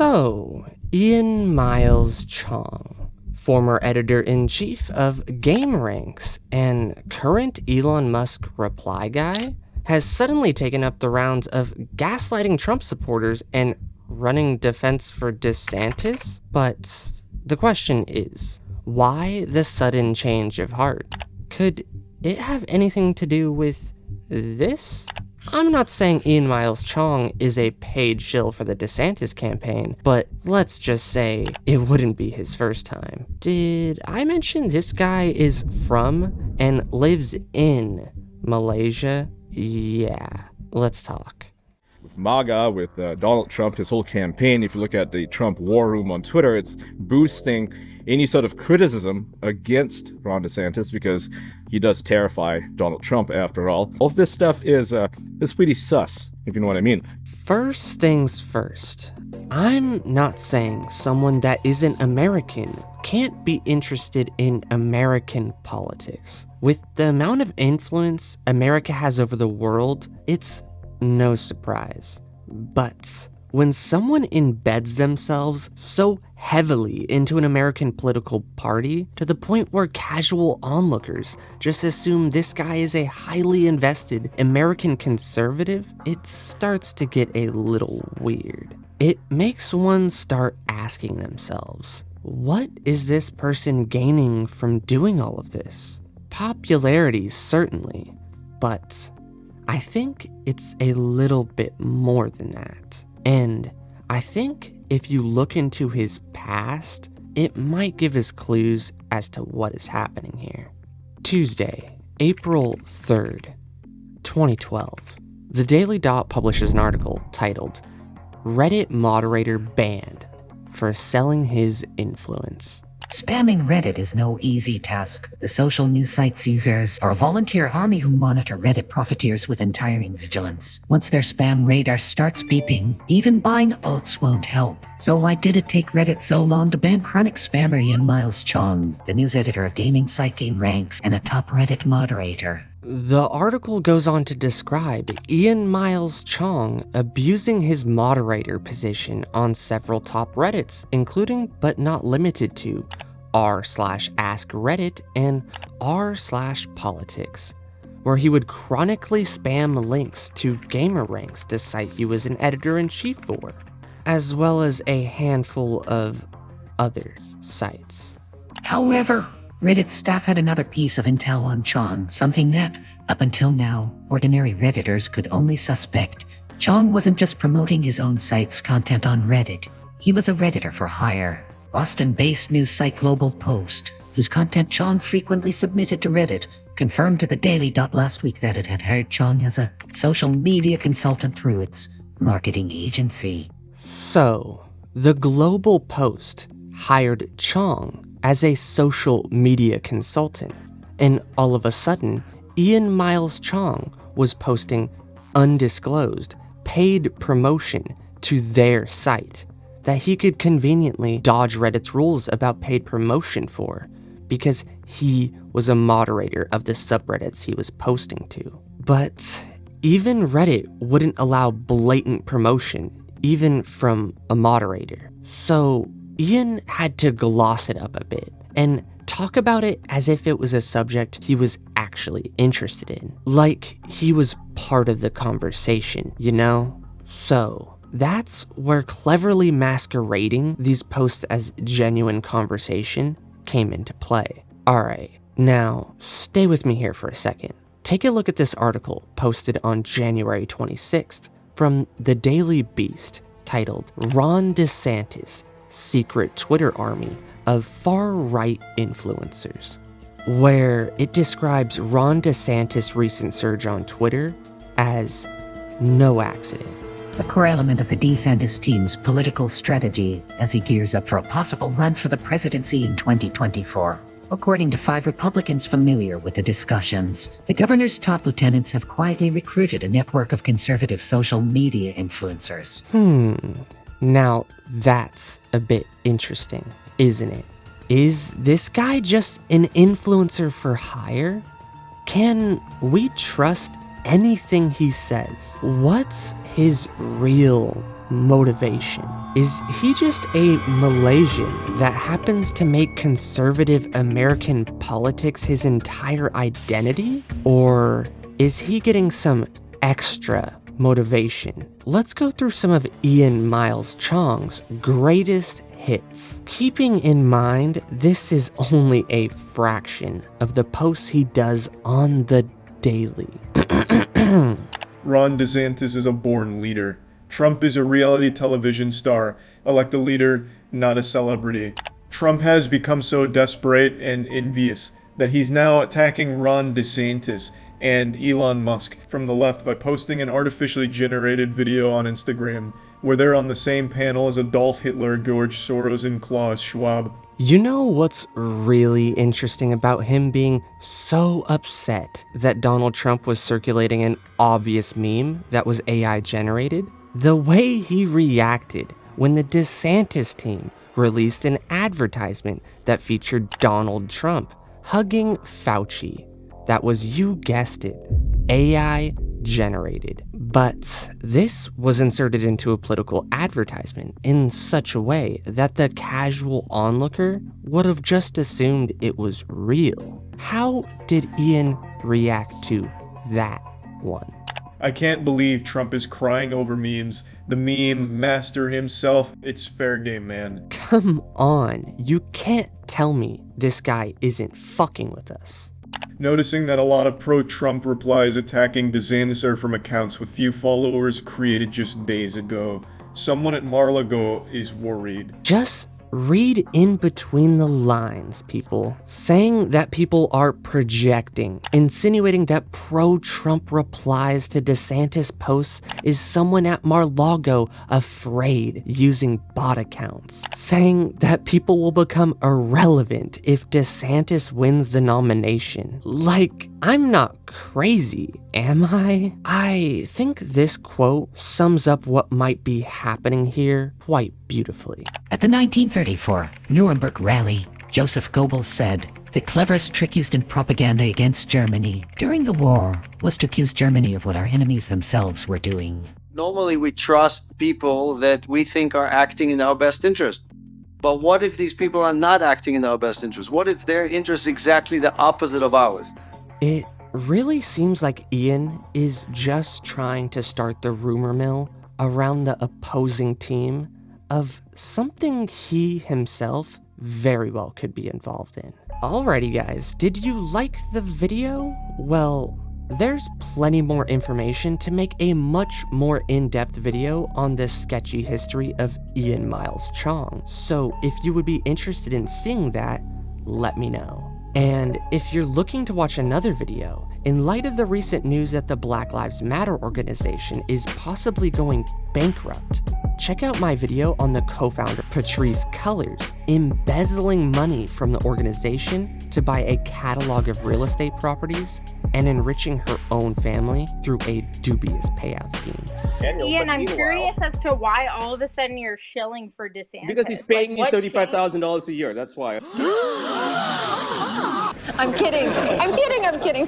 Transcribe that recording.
So, Ian Miles Cheong, former editor-in-chief of GameRanks and current Elon Musk reply guy, has suddenly taken up the rounds of gaslighting Trump supporters and running defense for DeSantis. But the question is, why the sudden change of heart? Could it have anything to do with this? I'm not saying Ian Miles Cheong is a paid shill for the DeSantis campaign, but let's just say it wouldn't be his first time. Did I mention this guy is from and lives in Malaysia? Yeah, let's talk. With MAGA, with Donald Trump, his whole campaign, if you look at the Trump War Room on Twitter, it's boosting any sort of criticism against Ron DeSantis because he does terrify Donald Trump after all. All of this stuff is pretty sus, if you know what I mean. First things first, I'm not saying someone that isn't American can't be interested in American politics. With the amount of influence America has over the world, it's no surprise. But when someone embeds themselves so heavily into an American political party to the point where casual onlookers just assume this guy is a highly invested American conservative, it starts to get a little weird. It makes one start asking themselves, what is this person gaining from doing all of this? Popularity, certainly, but I think it's a little bit more than that. And I think if you look into his past, it might give us clues as to what is happening here. Tuesday, April 3rd, 2012, The Daily Dot publishes an article titled, Reddit Moderator Banned for Selling His Influence. Spamming Reddit is no easy task. The social news site's users are a volunteer army who monitor Reddit profiteers with untiring vigilance. Once their spam radar starts beeping, even buying oats won't help. So why did it take Reddit so long to ban chronic spammer Ian Miles Cheong, the news editor of gaming site GameRanks and a top Reddit moderator? The article goes on to describe Ian Miles Cheong abusing his moderator position on several top Reddits, including but not limited to r/askreddit and r/politics, where he would chronically spam links to GamerRanks, the site he was an editor-in-chief for, as well as a handful of other sites. However, Reddit staff had another piece of intel on Cheong, something that, up until now, ordinary Redditors could only suspect. Cheong wasn't just promoting his own site's content on Reddit. He was a Redditor for hire. Boston-based news site Global Post, whose content Cheong frequently submitted to Reddit, confirmed to the Daily Dot last week that it had hired Cheong as a social media consultant through its marketing agency. So, the Global Post hired Cheong as a social media consultant, and all of a sudden, Ian Miles Cheong was posting undisclosed paid promotion to their site that he could conveniently dodge Reddit's rules about paid promotion for, because he was a moderator of the subreddits he was posting to. But even Reddit wouldn't allow blatant promotion, even from a moderator. So Ian had to gloss it up a bit and talk about it as if it was a subject he was actually interested in. Like he was part of the conversation, you know? So that's where cleverly masquerading these posts as genuine conversation came into play. Alright, now stay with me here for a second. Take a look at this article posted on January 26th from the Daily Beast titled Ron DeSantis, Secret Twitter Army of Far-Right Influencers, where it describes Ron DeSantis' recent surge on Twitter as no accident. A core element of the DeSantis team's political strategy as he gears up for a possible run for the presidency in 2024. According to 5 Republicans familiar with the discussions, the governor's top lieutenants have quietly recruited a network of conservative social media influencers. Now that's a bit interesting, isn't it? Is this guy just an influencer for hire? Can we trust anything he says? What's his real motivation? Is he just a Malaysian that happens to make conservative American politics his entire identity? Or is he getting some extra motivation? Let's go through some of Ian Miles Cheong's greatest hits. Keeping in mind, this is only a fraction of the posts he does on the daily. Ron DeSantis is a born leader. Trump is a reality television star. Elect a leader, not a celebrity. Trump has become so desperate and envious that he's now attacking Ron DeSantis and Elon Musk from the left by posting an artificially generated video on Instagram where they're on the same panel as Adolf Hitler, George Soros, and Klaus Schwab. You know what's really interesting about him being so upset that Donald Trump was circulating an obvious meme that was AI generated? The way he reacted when the DeSantis team released an advertisement that featured Donald Trump hugging Fauci. That was, you guessed it, AI generated. But this was inserted into a political advertisement in such a way that the casual onlooker would have just assumed it was real. How did Ian react to that one? I can't believe Trump is crying over memes. The meme master himself. It's fair game, man. Come on, you can't tell me this guy isn't fucking with us. Noticing that a lot of pro-Trump replies attacking DeSantis are from accounts with few followers created just days ago. Someone at Mar-a-Lago is worried. Just read in between the lines, people. Saying that people are projecting, insinuating that pro-Trump replies to DeSantis posts is someone at Mar-a-Lago afraid using bot accounts. Saying that people will become irrelevant if DeSantis wins the nomination. Like, I'm not crazy, am I? I think this quote sums up what might be happening here quite beautifully. At the 1934 Nuremberg rally, Joseph Goebbels said, "The cleverest trick used in propaganda against Germany during the war was to accuse Germany of what our enemies themselves were doing." Normally we trust people that we think are acting in our best interest. But what if these people are not acting in our best interest? What if their interest is exactly the opposite of ours? It really seems like Ian is just trying to start the rumor mill around the opposing team of something he himself very well could be involved in. Alrighty guys, did you like the video? Well, there's plenty more information to make a much more in-depth video on the sketchy history of Ian Miles Cheong. So if you would be interested in seeing that, let me know. And if you're looking to watch another video, in light of the recent news that the Black Lives Matter organization is possibly going bankrupt, check out my video on the co-founder Patrice Cullors embezzling money from the organization to buy a catalog of real estate properties and enriching her own family through a dubious payout scheme. Ian, I'm curious as to why all of a sudden you're shilling for DeSantis. Because he's paying me what $35,000 a year, that's why. I'm kidding. I'm kidding.